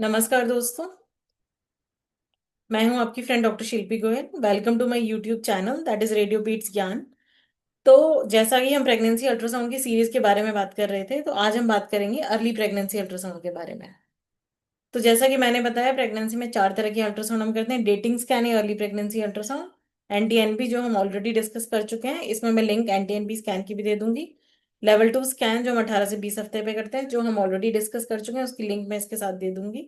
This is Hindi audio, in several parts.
नमस्कार दोस्तों। मैं हूं आपकी friend doctor Shilpi Goyal. Welcome to my YouTube channel that is Radio Beats Gyan. तो जैसा कि हम प्रेगनेंसी अल्ट्रासाउंड की सीरीज के बारे में बात कर रहे थे, तो आज हम बात करेंगे अर्ली प्रेगनेंसी अल्ट्रासाउंड के बारे में। तो जैसा कि मैंने बताया, प्रेगनेंसी में चार तरह की अल्ट्रासाउंड हम करते हैं। डेटिंग स्कैन या अर्ली प्रेगनेंसी अल्ट्रासाउंड, एनटीएनपी जो हम ऑलरेडी डिस्कस कर चुके हैं, इसमें मैं लिंक एनटीएनपी स्कैन की भी दे दूंगी। लेवल 2 स्कैन जो हम 18 से 20 हफ्ते पे करते हैं, जो हम ऑलरेडी डिस्कस कर चुके हैं, उसकी लिंक मैं इसके साथ दे दूंगी।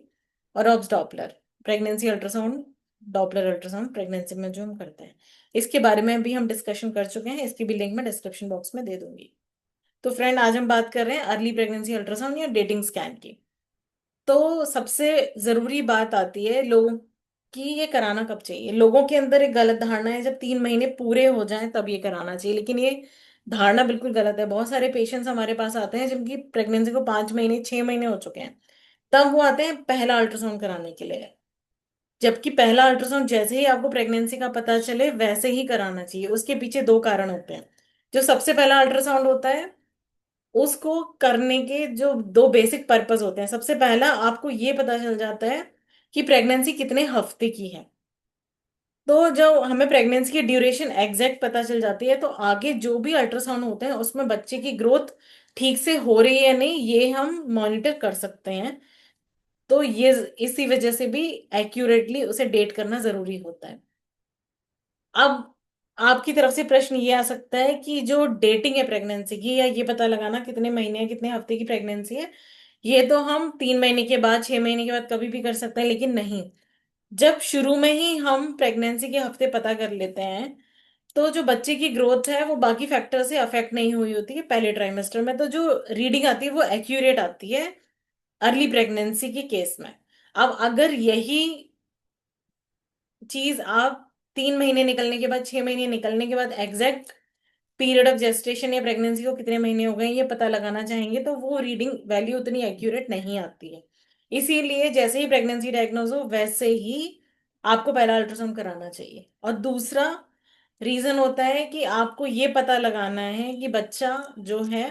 और obs Doppler pregnancy ultrasound, Doppler ultrasound pregnancy में जो हम करते हैं, इसके बारे में भी हम डिस्कशन कर चुके हैं। इसकी भी लिंक मैं डिस्क्रिप्शन बॉक्स में दे दूंगी। तो फ्रेंड, आज हम बात कर रहे हैं अर्ली प्रेगनेंसी अल्ट्रासाउंड या डेटिंग स्कैन की। तो सबसे जरूरी बात आती है लोगों की, ये कराना कब चाहिए। लोगों के अंदर एक गलत धारणा है, जब 3 महीने पूरे हो जाएं तब ये कराना चाहिए, लेकिन ये धारणा बिल्कुल गलत है। बहुत सारे पेशेंट्स हमारे पास आते हैं जिनकी प्रेगनेंसी को 5 महीने 6 महीने हो चुके हैं, तब वो आते हैं पहला अल्ट्रासाउंड कराने के लिए। जबकि पहला अल्ट्रासाउंड जैसे ही आपको प्रेगनेंसी का पता चले वैसे ही कराना चाहिए। उसके पीछे दो कारण होते हैं। जो सबसे पहला अल्ट्रासाउंड होता है, उसको करने के जो दो बेसिक पर्पस होते हैं। सबसे पहला, आपको ये पता चल जाता है कि प्रेगनेंसी कितने हफ्ते की है। तो जब हमें प्रेगनेंसी की ड्यूरेशन एग्जैक्ट पता चल जाती है, तो आगे जो भी अल्ट्रासाउंड होते हैं उसमें बच्चे की ग्रोथ ठीक से हो रही है नहीं, ये हम मॉनिटर कर सकते हैं। तो ये इसी वजह से भी एक्यूरेटली उसे डेट करना जरूरी होता है। अब आपकी तरफ से प्रश्न ये आ सकता है कि जो डेटिंग है प्रेगनेंसी की, या ये पता लगाना कितने महीने या कितने हफ्ते की प्रेगनेंसी है, ये तो हम 3 महीने के बाद 6 महीने के बाद कभी भी कर सकते हैं। लेकिन नहीं, जब शुरू में ही हम प्रेगनेंसी के हफ्ते पता कर लेते हैं, तो जो बच्चे की ग्रोथ है वो बाकी फैक्टर से अफेक्ट नहीं हुई होती है पहले ट्राइमेस्टर में, तो जो रीडिंग आती है वो एक्यूरेट आती है अर्ली प्रेगनेंसी के केस में। अब अगर यही चीज आप 3 महीने निकलने के बाद 6 महीने निकलने के बाद एग्जैक्ट पीरियड ऑफ जेस्टेशन या प्रेगनेंसी को कितने महीने हो गए ये पता लगाना चाहेंगे, तो वो रीडिंग वैल्यू उतनी एक्यूरेट नहीं आती है। इसीलिए जैसे ही प्रेगनेंसी डायग्नोज हो वैसे ही आपको पहला अल्ट्रासाउंड कराना चाहिए। और दूसरा रीजन होता है कि आपको ये पता लगाना है कि बच्चा जो है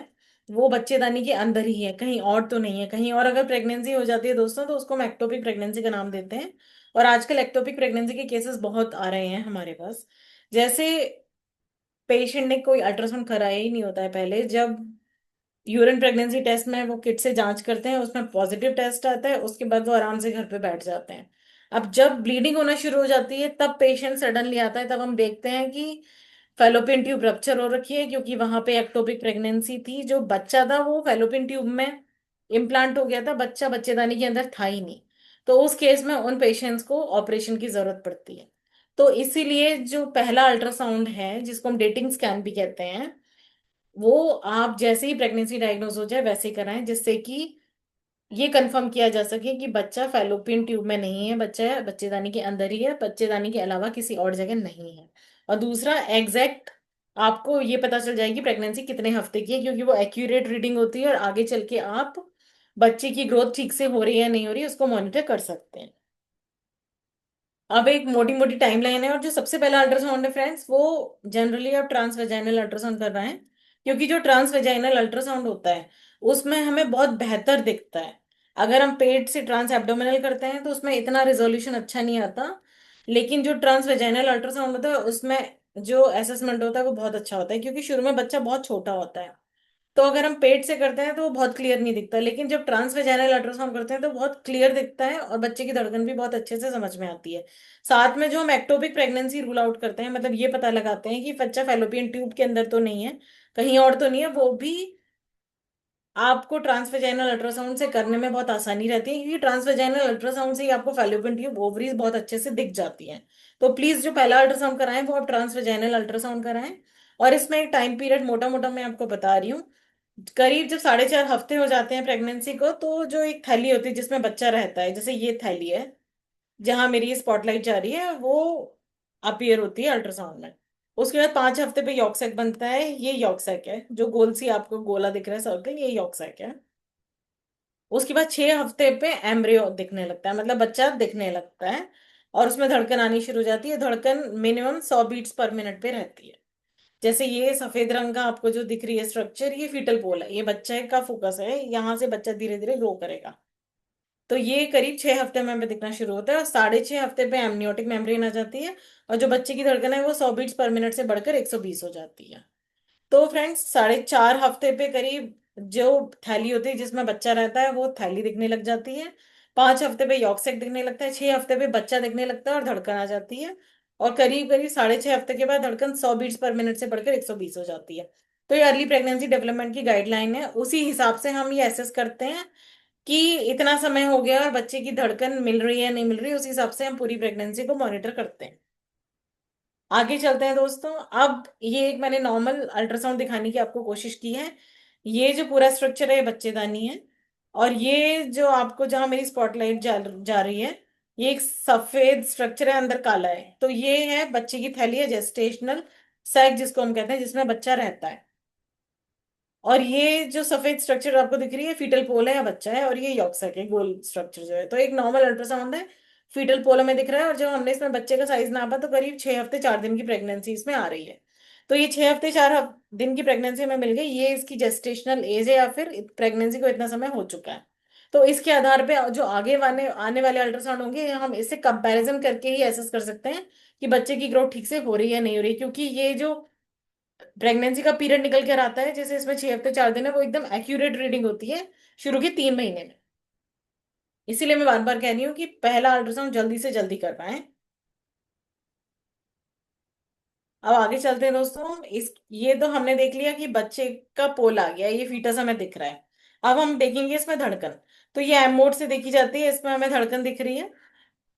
वो बच्चेदानी के अंदर ही है, कहीं और तो नहीं है। कहीं और अगर प्रेगनेंसी हो जाती है दोस्तों, तो उसको हम एक्टोपिक प्रेगनेंसी का नाम देते हैं। और आजकल एक्टोपिक प्रेगनेंसी के केसेस बहुत आ रहे हैं हमारे पास। जैसे पेशेंट ने कोई अल्ट्रासाउंड कराया ही नहीं होता है पहले, जब यूरिन प्रेगनेंसी टेस्ट में वो किट से जांच करते हैं, उसमें पॉजिटिव टेस्ट आता है, उसके बाद वो आराम से घर पे बैठ जाते हैं। अब जब ब्लीडिंग होना शुरू हो जाती है तब पेशेंट सडनली आता है, तब हम देखते हैं कि फेलोपियन ट्यूब रप्चर हो रखी है, क्योंकि वहां पे एक्टोपिक प्रेगनेंसी थी। जो बच्चा था वो फेलोपियन ट्यूब में इम्प्लांट हो गया था, बच्चा बच्चेदानी के अंदर था ही नहीं। तो उस केस में उन पेशेंट्स को ऑपरेशन की जरूरत पड़ती है। तो इसीलिए जो पहला अल्ट्रासाउंड है, जिसको हम डेटिंग स्कैन भी कहते हैं, वो आप जैसे ही प्रेगनेंसी डायग्नोज हो जाए वैसे ही कराएं, जिससे कि ये कंफर्म किया जा सके कि बच्चा फैलोपियन ट्यूब में नहीं है, बच्चा बच्चेदानी के अंदर ही है, बच्चेदानी के अलावा किसी और जगह नहीं है। और दूसरा, एग्जैक्ट आपको ये पता चल जाएगी प्रेगनेंसी कितने हफ्ते की है, क्योंकि वो एक्यूरेट रीडिंग होती है और आगे चल के आप बच्चे की ग्रोथ ठीक से हो रही है या नहीं हो रही है उसको मॉनिटर कर सकते हैं। अब एक मोटी मोटी टाइमलाइन है। और जो सबसे पहला अल्ट्रासाउंड है फ्रेंड्स, वो जनरली आप ट्रांस वेजाइनल अल्ट्रासाउंड कर रहे हैं, क्योंकि जो ट्रांस वेजाइनल अल्ट्रासाउंड होता है उसमें हमें बहुत बेहतर दिखता है। अगर हम पेट से ट्रांस एब्डोमिनल करते हैं तो उसमें इतना रिजोल्यूशन अच्छा नहीं आता, लेकिन जो ट्रांस वेजाइनल अल्ट्रासाउंड होता है उसमें जो असेसमेंट होता है वो बहुत अच्छा होता है, क्योंकि शुरू में बच्चा बहुत छोटा होता है। तो अगर हम पेट से करते हैं तो वो बहुत क्लियर नहीं दिखता, लेकिन जब ट्रांस वेजाइनल अल्ट्रासाउंड करते हैं तो बहुत क्लियर दिखता है और बच्चे की धड़कन भी बहुत अच्छे से समझ में आती है। साथ में जो हम एक्टोपिक प्रेगनेंसी रूल आउट करते हैं, मतलब ये पता लगाते हैं कि बच्चा फेलोपियन ट्यूब के अंदर तो नहीं है, कहीं और तो नहीं है, वो भी आपको ट्रांसवेजाइनल अल्ट्रासाउंड से करने में बहुत आसानी रहती है, क्योंकि ट्रांसवेजाइनल अल्ट्रासाउंड से ही आपको फेलोपियन ट्यूब ओवरीज बहुत अच्छे से दिख जाती हैं। तो प्लीज जो पहला अल्ट्रासाउंड कराएं वो आप ट्रांसवेजाइनल अल्ट्रासाउंड कराएं। और इसमें एक टाइम पीरियड मोटा मोटा मैं आपको बता रही हूँ। करीब जब 4.5 हफ्ते हो जाते हैं प्रेगनेंसी को, तो जो एक थैली होती है जिसमें बच्चा रहता है, जैसे ये थैली है जहां मेरी ये स्पॉटलाइट जा रही है, वो अपीयर होती है अल्ट्रासाउंड में। उसके बाद 5 हफ्ते पे यॉर्क बनता है। ये यॉर्क है, जो गोल सी आपको गोला दिख रहा है सर्कल, ये यॉर्क है। उसके बाद 6 हफ्ते पे एम्ब्रियो दिखने लगता है, मतलब बच्चा दिखने लगता है, और उसमें धड़कन आनी शुरू हो जाती है। धड़कन मिनिमम 100 बीट्स पर मिनट पे रहती है। जैसे ये सफेद रंग का आपको जो दिख रही है स्ट्रक्चर, ये फीटल पोल है, ये बच्चे का फोकस है, यहाँ से बच्चा धीरे धीरे ग्रो करेगा। तो ये करीब 6 हफ्ते में हमें दिखना शुरू होता है, और 6.5 हफ्ते पे एमनियोटिक मेम्ब्रेन आ जाती है, और जो बच्चे की धड़कन है वो 100 बीट्स पर मिनट से बढ़कर 120 हो जाती है। तो फ्रेंड्स 4.5 हफ्ते पे करीब जो थैली होती है जिसमें बच्चा रहता है वो थैली दिखने लग जाती है। 5 हफ्ते पे यॉर्क सेक दिखने लगता है। 6 हफ्ते पे बच्चा दिखने लगता है और धड़कन आ जाती है। और करीब करीब 6.5 हफ्ते के बाद धड़कन 100 बीट्स पर मिनट से बढ़कर 120 हो जाती है। तो ये अर्ली प्रेगनेंसी डेवलपमेंट की गाइडलाइन है, उसी हिसाब से हम ये एसेस करते हैं कि इतना समय हो गया और बच्चे की धड़कन मिल रही है नहीं मिल रही, उस हिसाब से हम पूरी प्रेगनेंसी को मॉनिटर करते हैं। आगे चलते हैं दोस्तों। अब ये एक मैंने नॉर्मल अल्ट्रासाउंड दिखाने की आपको कोशिश की है। ये जो पूरा स्ट्रक्चर है ये बच्चेदानी है, और ये जो आपको जहां मेरी स्पॉटलाइट जा रही है, ये एक सफेद स्ट्रक्चर है, अंदर काला है, तो ये है बच्चे की थैली है, जेस्टेशनल सैक जिसको हम कहते हैं, जिसमें बच्चा रहता है। और ये जो सफेद स्ट्रक्चर आपको दिख रही है फीटल पोल है या बच्चा है, और ये यॉक्सैक है, गोल स्ट्रक्चर जो है। तो एक नॉर्मल अल्ट्रासाउंड है, फीटल पोल हमें दिख रहा है, और जब हमने इसमें बच्चे का साइज नापा तो करीब 6 हफ्ते 4 दिन की प्रेगनेंसी इसमें आ रही है। तो ये 6 हफ्ते 4 दिन की प्रेगनेंसी हमें मिल गई, ये इसकी जेस्टेशनल एज है या फिर प्रेगनेंसी को इतना समय हो चुका है। तो इसके आधार पे जो आगे आने वाले अल्ट्रासाउंड होंगे हम इससे कंपैरिजन करके ही एसेस कर सकते हैं कि बच्चे की ग्रोथ ठीक से हो रही है नहीं हो रही, क्योंकि ये जो प्रेगनेंसी का पीरियड निकल कर आता है, जैसे इसमें 6 हफ्ते 4 दिन है, वो एकदम एक्यूरेट रीडिंग होती है शुरू के 3 महीने में। इसीलिए मैं बार बार कह रही हूँ कि पहला अल्ट्रासाउंड जल्दी से जल्दी कर पाए। अब आगे चलते हैं दोस्तों। इस ये तो हमने देख लिया कि बच्चे का पोल आ गया, ये फीटस हमें दिख रहा है। अब हम देखेंगे इसमें धड़कन। तो ये एम मोड से देखी जाती है, इसमें हमें धड़कन दिख रही है।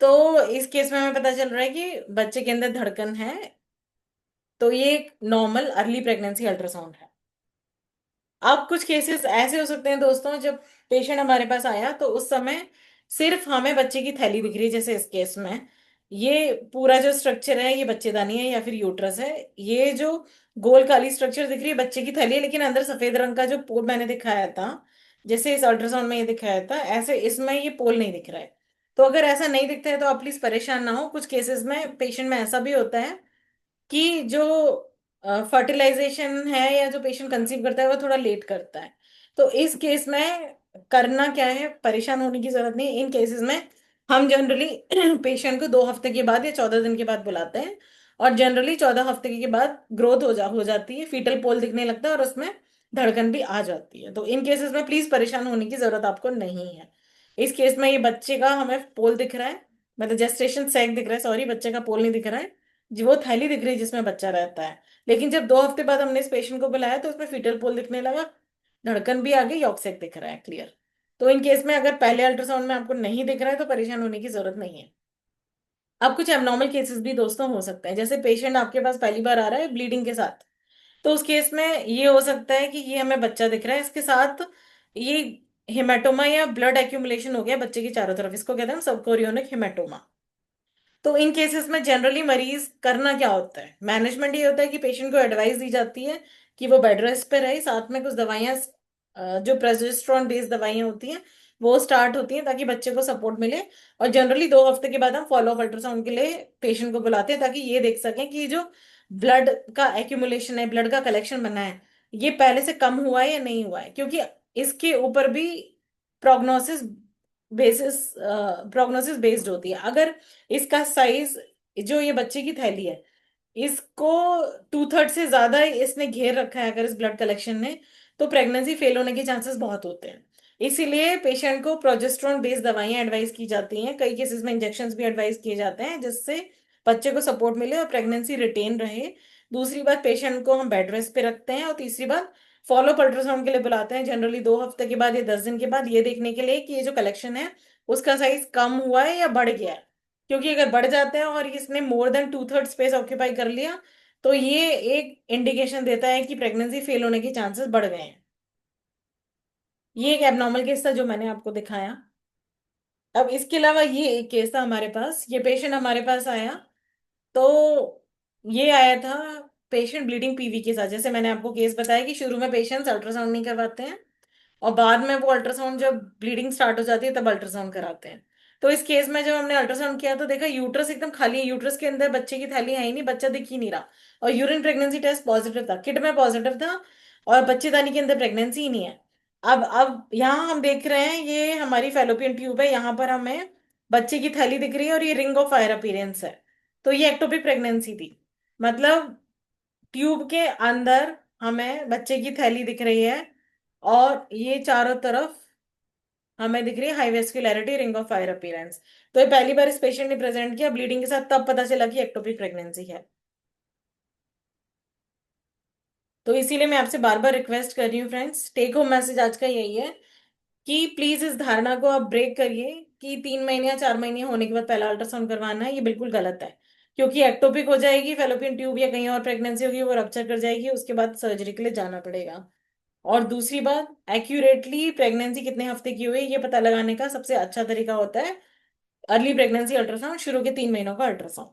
तो इस केस में हमें पता चल रहा है कि बच्चे के अंदर धड़कन है। तो ये एक नॉर्मल अर्ली प्रेगनेंसी अल्ट्रासाउंड है। अब कुछ केसेस ऐसे हो सकते हैं दोस्तों, जब पेशेंट हमारे पास आया तो उस समय सिर्फ हमें बच्चे की थैली दिख रही है, जैसे इस केस में ये पूरा जो स्ट्रक्चर है ये बच्चेदानी है या फिर यूट्रस है। ये जो गोल काली स्ट्रक्चर दिख रही है बच्चे की थैली है, लेकिन अंदर सफेद रंग का जो पोल मैंने दिखाया था, जैसे इस अल्ट्रासाउंड में ये दिखाया था, ऐसे इसमें ये पोल नहीं दिख रहा है। तो अगर ऐसा नहीं दिखता है तो आप प्लीज परेशान ना हो। कुछ केसेस में पेशेंट में ऐसा भी होता है कि जो फर्टिलाइजेशन है या जो पेशेंट कंसीव करता है वो थोड़ा लेट करता है। तो इस केस में करना क्या है, परेशान होने की जरूरत नहीं। इन केसेस में हम जनरली पेशेंट को 2 हफ्ते के बाद या 14 दिन के बाद बुलाते हैं, और जनरली 14 हफ्ते के बाद ग्रोथ हो जाती है, फीटल पोल दिखने लगता है और उसमें धड़कन भी आ जाती है। तो इन केसेस में प्लीज परेशान होने की जरूरत आपको नहीं है। इस केस में ये बच्चे का हमें पोल दिख रहा है, मतलब जेस्टेशन सैक दिख रहा है, सॉरी, बच्चे का पोल नहीं दिख रहा है, जी वो थैली दिख रही है जिसमें बच्चा रहता है। लेकिन जब 2 हफ्ते बाद हमने इस पेशेंट को बुलाया तो उसमें फीटल पोल दिखने लगा, धड़कन भी आ गई, यॉक्सेक दिख रहा है क्लियर। तो इन केस में अगर पहले अल्ट्रासाउंड में आपको नहीं दिख रहा है तो परेशान होने की जरूरत नहीं है। अब कुछ एबनॉर्मल केसेस भी दोस्तों हो सकते हैं, जैसे पेशेंट आपके पास पहली बार आ रहा है ब्लीडिंग के साथ। तो उस केस में ये हो सकता है कि ये हमें बच्चा दिख रहा है, इसके साथ ये हेमाटोमा या ब्लड एक्यूमुलेशन हो गया बच्चे की चारों तरफ, इसको कहते हैं सबकोरियोनिक हेमाटोमा। तो इन केसेस में जनरली मरीज करना क्या होता है, मैनेजमेंट ये होता है कि पेशेंट को एडवाइस दी जाती है कि वो बेड रेस्ट पे रहे, साथ में कुछ दवाइयाँ जो प्रोजेस्टेरोन बेस्ड दवाइयाँ होती हैं वो स्टार्ट होती हैं ताकि बच्चे को सपोर्ट मिले। और जनरली 2 हफ्ते के बाद हम फॉलो अप अल्ट्रासाउंड के लिए पेशेंट को बुलाते हैं ताकि ये देख सकें कि जो ब्लड का एक्यूमुलेशन है, ब्लड का कलेक्शन बना है, ये पहले से कम हुआ है या नहीं हुआ है, क्योंकि इसके ऊपर भी प्रोग्नोसिस बेसिस प्रोग्नोसिस बेस्ड होती है। अगर इसका साइज, जो ये बच्चे की थैली है, इसको 2/3 से ज्यादा इसने घेर रखा है अगर इस ब्लड कलेक्शन ने, तो प्रेगनेंसी फेल होने के चांसेस बहुत होते हैं। इसीलिए पेशेंट को प्रोजेस्टेरोन बेस्ड दवाइयां एडवाइस की जाती हैं, कई केसेस में इंजेक्शंस भी एडवाइस किए जाते हैं जिससे बच्चे को सपोर्ट मिले और प्रेगनेंसी रिटेन रहे। दूसरी बात, पेशेंट को हम बेड रेस्ट पे रखते हैं, और तीसरी बात, फॉलो अप अल्ट्रासाउंड के लिए बुलाते हैं जनरली 2 हफ्ते के बाद या 10 दिन के बाद, ये देखने के लिए कि ये जो कलेक्शन है उसका साइज कम हुआ है या बढ़ गया है। क्योंकि अगर बढ़ जाता है और इसने मोर देन 2/3 स्पेस ऑक्यूपाई कर लिया तो ये एक इंडिकेशन देता है कि प्रेगनेंसी फेल होने के चांसेस बढ़ गए हैं। ये एक एबनॉर्मल केस था जो मैंने आपको दिखाया। अब इसके अलावा ये एक केस था हमारे पास, ये पेशेंट हमारे पास आया, तो ये आया था पेशेंट ब्लीडिंग पीवी के साथ। जैसे मैंने आपको केस बताया कि शुरू में पेशेंट्स अल्ट्रासाउंड नहीं करवाते हैं, और बाद में वो अल्ट्रासाउंड जब ब्लीडिंग स्टार्ट हो जाती है तब अल्ट्रासाउंड कराते हैं। तो इस केस में जब हमने अल्ट्रासाउंड किया तो देखा यूट्रस एकदम खाली है, यूट्रस के अंदर बच्चे की थैली है ही नहीं, बच्चा दिख ही नहीं रहा, और यूरिन प्रेगनेंसी टेस्ट पॉजिटिव था, किट में पॉजिटिव था, और बच्चेदानी के अंदर प्रेगनेंसी ही नहीं है। अब यहाँ हम देख रहे हैं, ये हमारी फेलोपियन ट्यूब है, यहाँ पर हमें बच्चे की थैली दिख रही है और ये रिंग ऑफ फायर अपीयरेंस है। तो ये एक्टोपिक प्रेगनेंसी थी। मतलब ट्यूब के अंदर हमें बच्चे की थैली दिख रही है और ये चारों तरफ हमें दिख रही है high वेस्कुलैरिटी, ring of fire appearance. तो ये पहली बार इस पेशेंट ने प्रेजेंट किया ब्लीडिंग के साथ, तब पता चला कि एक्टोपिक प्रेगनेंसी है। तो इसीलिए मैं आपसे बार बार रिक्वेस्ट कर रही हूँ फ्रेंड्स, टेक होम मैसेज आज का यही है कि प्लीज इस धारणा को आप ब्रेक करिए कि 3 महीने या 4 महीने होने के बाद पहला अल्ट्रासाउंड करवाना है। ये बिल्कुल गलत है, क्योंकि एक्टोपिक हो जाएगी, फेलोपियन ट्यूब या कहीं और प्रेगनेंसी होगी, वो रप्चर कर जाएगी, उसके बाद सर्जरी के लिए जाना पड़ेगा। और दूसरी बात, एक्यूरेटली प्रेगनेंसी कितने हफ्ते की हुई ये पता लगाने का सबसे अच्छा तरीका होता है अर्ली प्रेगनेंसी अल्ट्रासाउंड, शुरू के 3 महीनों का अल्ट्रासाउंड।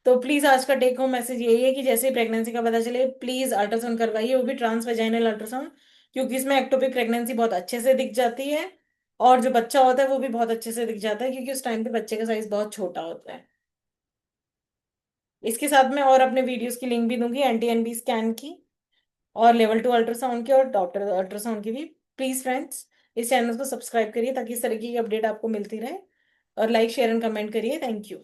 तो प्लीज आज का टेक होम मैसेज यही है कि जैसे ही प्रेगनेंसी का पता चले प्लीज अल्ट्रासाउंड करवाइए, वो भी ट्रांस वेजाइनल अल्ट्रासाउंड, क्योंकि इसमें एक्टोपिक प्रेगनेंसी बहुत अच्छे से दिख जाती है। और जो बच्चा होता है वो भी बहुत अच्छे से दिख जाता है, क्योंकि उस टाइम पे बच्चे का साइज बहुत छोटा होता है। इसके साथ में और अपने वीडियोस की लिंक भी दूंगी, एंटी एनबी स्कैन की और लेवल 2 अल्ट्रासाउंड की और डॉक्टर अल्ट्रासाउंड की भी। प्लीज फ्रेंड्स, इस चैनल को सब्सक्राइब करिए ताकि इस तरह की अपडेट आपको मिलती रहे, और लाइक शेयर एंड कमेंट करिए। Thank you.